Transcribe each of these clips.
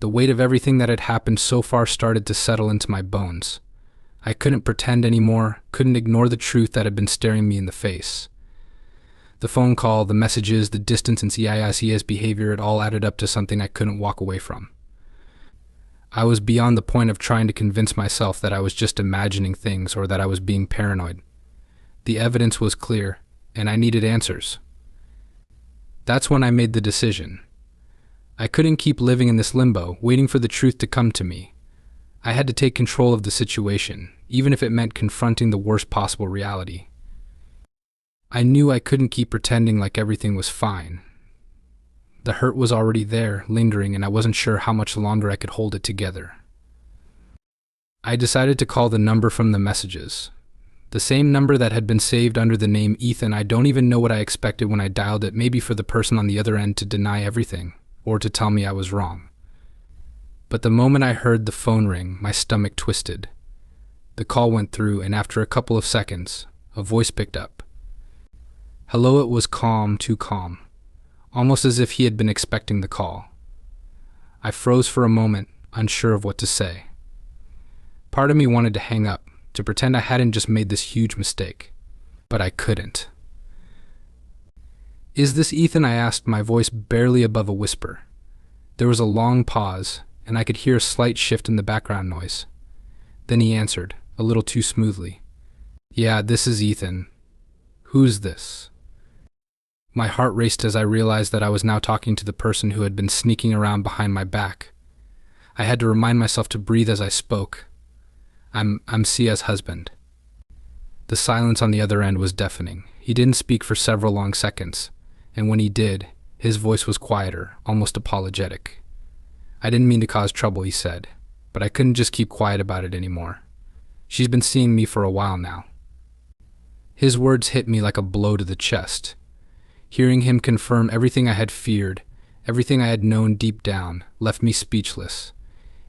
The weight of everything that had happened so far started to settle into my bones. I couldn't pretend anymore, couldn't ignore the truth that had been staring me in the face. The phone call, the messages, the distance and CIS's behavior, it all added up to something I couldn't walk away from. I was beyond the point of trying to convince myself that I was just imagining things or that I was being paranoid. The evidence was clear, and I needed answers. That's when I made the decision. I couldn't keep living in this limbo, waiting for the truth to come to me. I had to take control of the situation, even if it meant confronting the worst possible reality. I knew I couldn't keep pretending like everything was fine. The hurt was already there, lingering, and I wasn't sure how much longer I could hold it together. I decided to call the number from the messages. The same number that had been saved under the name Ethan. I don't even know what I expected when I dialed it, maybe for the person on the other end to deny everything, or to tell me I was wrong. But the moment I heard the phone ring, my stomach twisted. The call went through, and after a couple of seconds, a voice picked up. Hello, it was calm, too calm, almost as if he had been expecting the call. I froze for a moment, unsure of what to say. Part of me wanted to hang up, to pretend I hadn't just made this huge mistake, but I couldn't. Is this Ethan? I asked, my voice barely above a whisper. There was a long pause, and I could hear a slight shift in the background noise. Then he answered, a little too smoothly. Yeah, this is Ethan. Who's this? My heart raced as I realized that I was now talking to the person who had been sneaking around behind my back. I had to remind myself to breathe as I spoke. I'm Sia's husband. The silence on the other end was deafening. He didn't speak for several long seconds, and when he did, his voice was quieter, almost apologetic. I didn't mean to cause trouble, he said, but I couldn't just keep quiet about it anymore. She's been seeing me for a while now. His words hit me like a blow to the chest. Hearing him confirm everything I had feared, everything I had known deep down, left me speechless.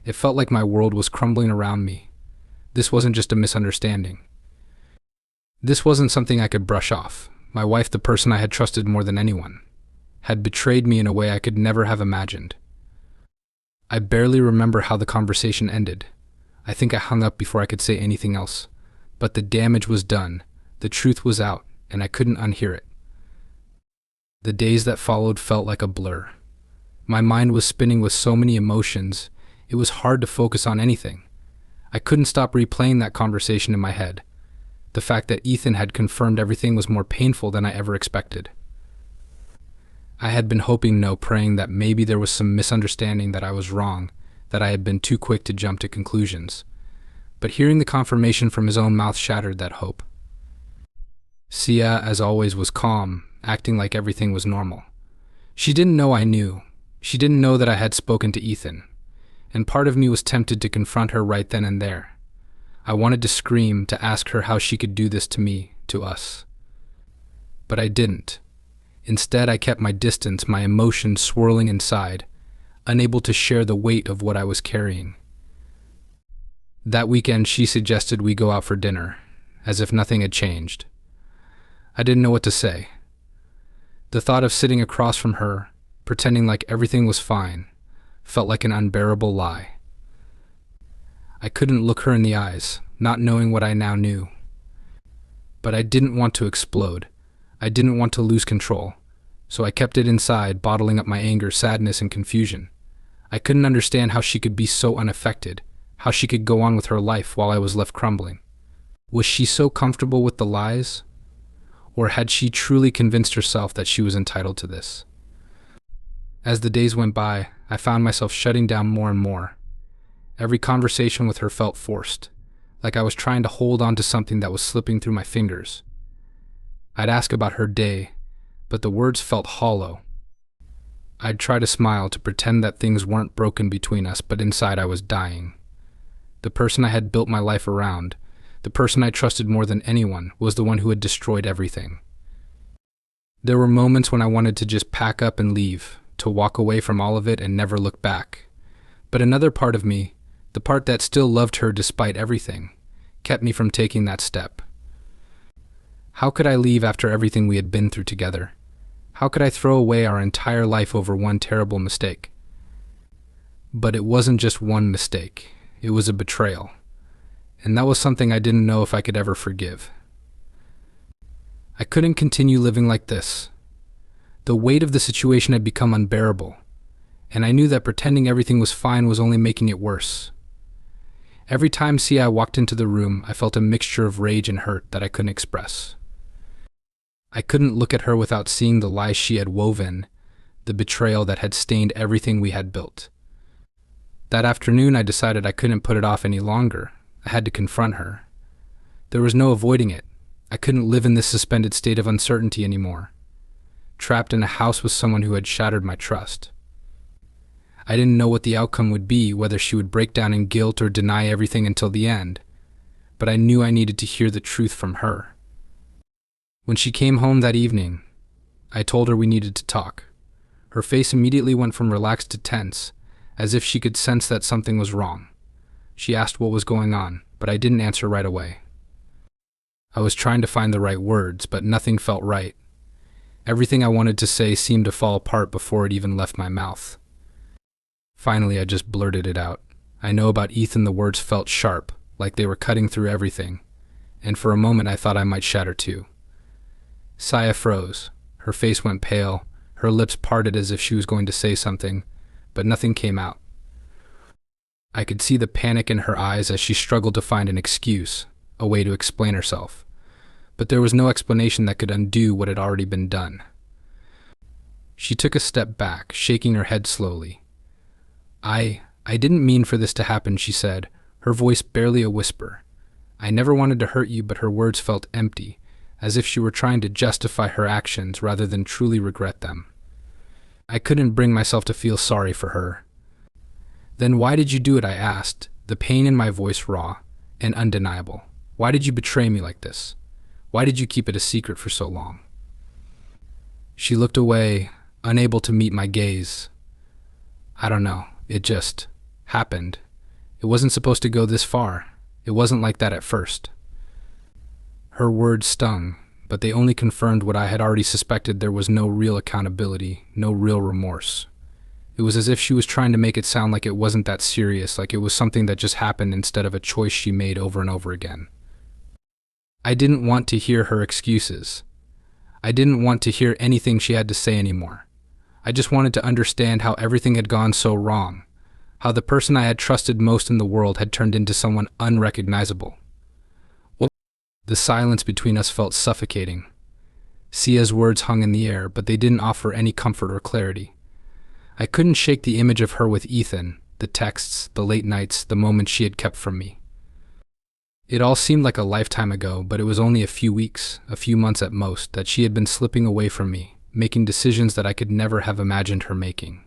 It felt like my world was crumbling around me. This wasn't just a misunderstanding. This wasn't something I could brush off. My wife, the person I had trusted more than anyone, had betrayed me in a way I could never have imagined. I barely remember how the conversation ended. I think I hung up before I could say anything else. But the damage was done, the truth was out, and I couldn't unhear it. The days that followed felt like a blur. My mind was spinning with so many emotions, it was hard to focus on anything. I couldn't stop replaying that conversation in my head. The fact that Ethan had confirmed everything was more painful than I ever expected. I had been hoping, no, praying that maybe there was some misunderstanding, that I was wrong, that I had been too quick to jump to conclusions. But hearing the confirmation from his own mouth shattered that hope. Sia, as always, was calm, acting like everything was normal. She didn't know I knew. She didn't know that I had spoken to Ethan. And part of me was tempted to confront her right then and there. I wanted to scream, to ask her how she could do this to me, to us. But I didn't. Instead, I kept my distance, my emotions swirling inside, unable to share the weight of what I was carrying. That weekend, she suggested we go out for dinner, as if nothing had changed. I didn't know what to say. The thought of sitting across from her, pretending like everything was fine, felt like an unbearable lie. I couldn't look her in the eyes, not knowing what I now knew. But I didn't want to explode. I didn't want to lose control, so I kept it inside, bottling up my anger, sadness, and confusion. I couldn't understand how she could be so unaffected, how she could go on with her life while I was left crumbling. Was she so comfortable with the lies? Or had she truly convinced herself that she was entitled to this? As the days went by, I found myself shutting down more and more. Every conversation with her felt forced, like I was trying to hold on to something that was slipping through my fingers. I'd ask about her day, but the words felt hollow. I'd try to smile, to pretend that things weren't broken between us, but inside I was dying. The person I had built my life around, the person I trusted more than anyone, was the one who had destroyed everything. There were moments when I wanted to just pack up and leave, to walk away from all of it and never look back. But another part of me, the part that still loved her despite everything, kept me from taking that step. How could I leave after everything we had been through together? How could I throw away our entire life over one terrible mistake? But it wasn't just one mistake. It was a betrayal. And that was something I didn't know if I could ever forgive. I couldn't continue living like this. The weight of the situation had become unbearable, and I knew that pretending everything was fine was only making it worse. Every time Sia walked into the room, I felt a mixture of rage and hurt that I couldn't express. I couldn't look at her without seeing the lies she had woven, the betrayal that had stained everything we had built. That afternoon, I decided I couldn't put it off any longer. I had to confront her. There was no avoiding it. I couldn't live in this suspended state of uncertainty anymore, trapped in a house with someone who had shattered my trust. I didn't know what the outcome would be, whether she would break down in guilt or deny everything until the end, but I knew I needed to hear the truth from her. When she came home that evening, I told her we needed to talk. Her face immediately went from relaxed to tense, as if she could sense that something was wrong. She asked what was going on, but I didn't answer right away. I was trying to find the right words, but nothing felt right. Everything I wanted to say seemed to fall apart before it even left my mouth. Finally, I just blurted it out. I know about Ethan, the words felt sharp, like they were cutting through everything, and for a moment I thought I might shatter too. Sia froze. Her face went pale, her lips parted as if she was going to say something, but nothing came out. I could see the panic in her eyes as she struggled to find an excuse, a way to explain herself. But there was no explanation that could undo what had already been done. She took a step back, shaking her head slowly. I didn't mean for this to happen, she said, her voice barely a whisper. I never wanted to hurt you, but her words felt empty, as if she were trying to justify her actions rather than truly regret them. I couldn't bring myself to feel sorry for her. Then why did you do it? I asked, the pain in my voice raw and undeniable. Why did you betray me like this? Why did you keep it a secret for so long? She looked away, unable to meet my gaze. I don't know. It just happened. It wasn't supposed to go this far. It wasn't like that at first. Her words stung, but they only confirmed what I had already suspected. There was no real accountability, no real remorse. It was as if she was trying to make it sound like it wasn't that serious, like it was something that just happened instead of a choice she made over and over again. I didn't want to hear her excuses. I didn't want to hear anything she had to say anymore. I just wanted to understand how everything had gone so wrong, how the person I had trusted most in the world had turned into someone unrecognizable. The silence between us felt suffocating. Sia's words hung in the air, but they didn't offer any comfort or clarity. I couldn't shake the image of her with Ethan, the texts, the late nights, the moments she had kept from me. It all seemed like a lifetime ago, but it was only a few weeks, a few months at most, that she had been slipping away from me, making decisions that I could never have imagined her making.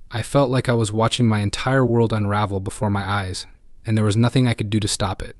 I felt like I was watching my entire world unravel before my eyes, and there was nothing I could do to stop it.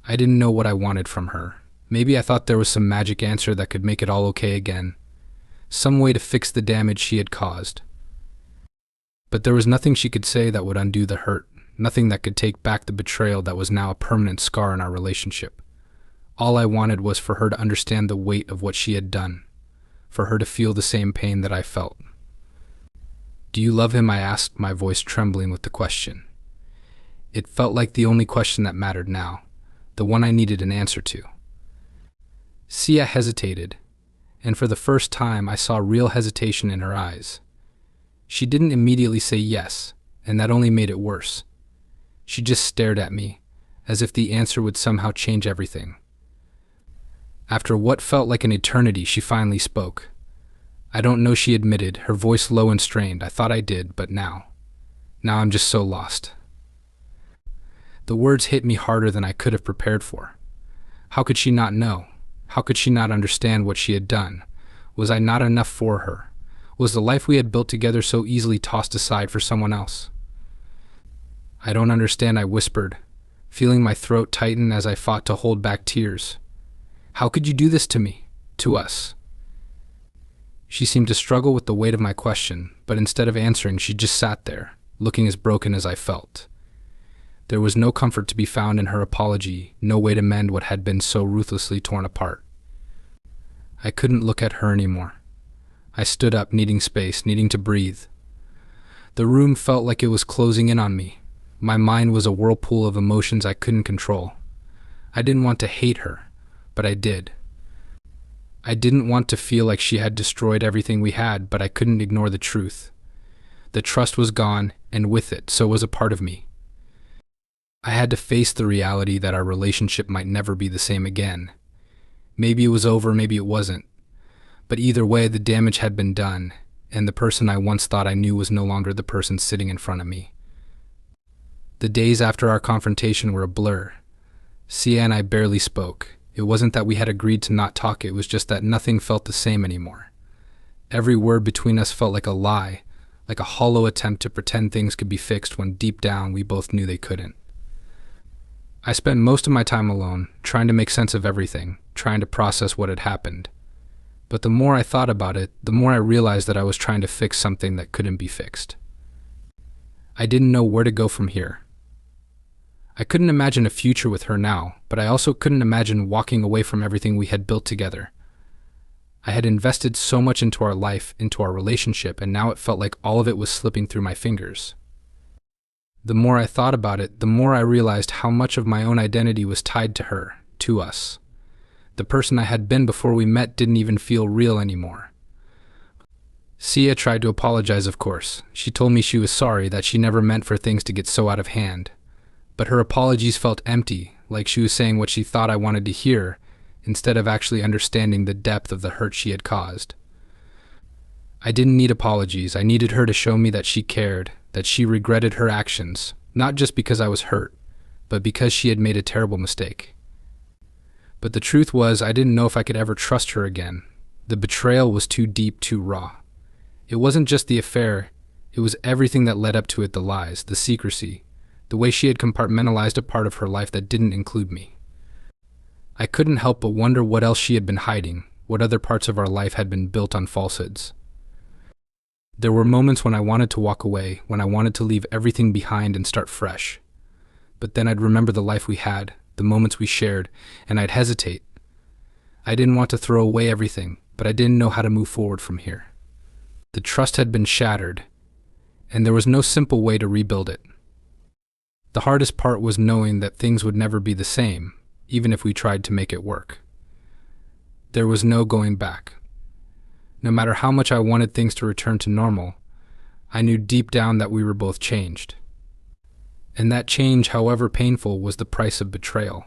I didn't know what I wanted from her. Maybe I thought there was some magic answer that could make it all okay again, some way to fix the damage she had caused. But there was nothing she could say that would undo the hurt, nothing that could take back the betrayal that was now a permanent scar in our relationship. All I wanted was for her to understand the weight of what she had done, for her to feel the same pain that I felt. "Do you love him?" I asked, my voice trembling with the question. It felt like the only question that mattered now, the one I needed an answer to. Sia hesitated, and for the first time I saw real hesitation in her eyes. She didn't immediately say yes, and that only made it worse. She just stared at me, as if the answer would somehow change everything. After what felt like an eternity, she finally spoke. I don't know, she admitted, her voice low and strained. I thought I did, but now I'm just so lost. The words hit me harder than I could have prepared for. How could she not know? How could she not understand what she had done? Was I not enough for her? Was the life we had built together so easily tossed aside for someone else? "I don't understand," I whispered, feeling my throat tighten as I fought to hold back tears. "How could you do this to me? To us?" She seemed to struggle with the weight of my question, but instead of answering, she just sat there, looking as broken as I felt. There was no comfort to be found in her apology, no way to mend what had been so ruthlessly torn apart. I couldn't look at her anymore. I stood up, needing space, needing to breathe. The room felt like it was closing in on me. My mind was a whirlpool of emotions I couldn't control. I didn't want to hate her, but I did. I didn't want to feel like she had destroyed everything we had, but I couldn't ignore the truth. The trust was gone, and with it, so was a part of me. I had to face the reality that our relationship might never be the same again. Maybe it was over, maybe it wasn't. But either way, the damage had been done, and the person I once thought I knew was no longer the person sitting in front of me. The days after our confrontation were a blur. Sia and I barely spoke. It wasn't that we had agreed to not talk, it was just that nothing felt the same anymore. Every word between us felt like a lie, like a hollow attempt to pretend things could be fixed when deep down we both knew they couldn't. I spent most of my time alone, trying to make sense of everything, trying to process what had happened. But the more I thought about it, the more I realized that I was trying to fix something that couldn't be fixed. I didn't know where to go from here. I couldn't imagine a future with her now, but I also couldn't imagine walking away from everything we had built together. I had invested so much into our life, into our relationship, and now it felt like all of it was slipping through my fingers. The more I thought about it, the more I realized how much of my own identity was tied to her, to us. The person I had been before we met didn't even feel real anymore. Sia tried to apologize, of course. She told me she was sorry, that she never meant for things to get so out of hand. But her apologies felt empty, like she was saying what she thought I wanted to hear, instead of actually understanding the depth of the hurt she had caused. I didn't need apologies. I needed her to show me that she cared, that she regretted her actions, not just because I was hurt, but because she had made a terrible mistake. But the truth was, I didn't know if I could ever trust her again. The betrayal was too deep, too raw. It wasn't just the affair, it was everything that led up to it, the lies, the secrecy, the way she had compartmentalized a part of her life that didn't include me. I couldn't help but wonder what else she had been hiding, what other parts of our life had been built on falsehoods. There were moments when I wanted to walk away, when I wanted to leave everything behind and start fresh. But then I'd remember the life we had, the moments we shared, and I'd hesitate. I didn't want to throw away everything, but I didn't know how to move forward from here. The trust had been shattered, and there was no simple way to rebuild it. The hardest part was knowing that things would never be the same, even if we tried to make it work. There was no going back. No matter how much I wanted things to return to normal, I knew deep down that we were both changed. And that change, however painful, was the price of betrayal.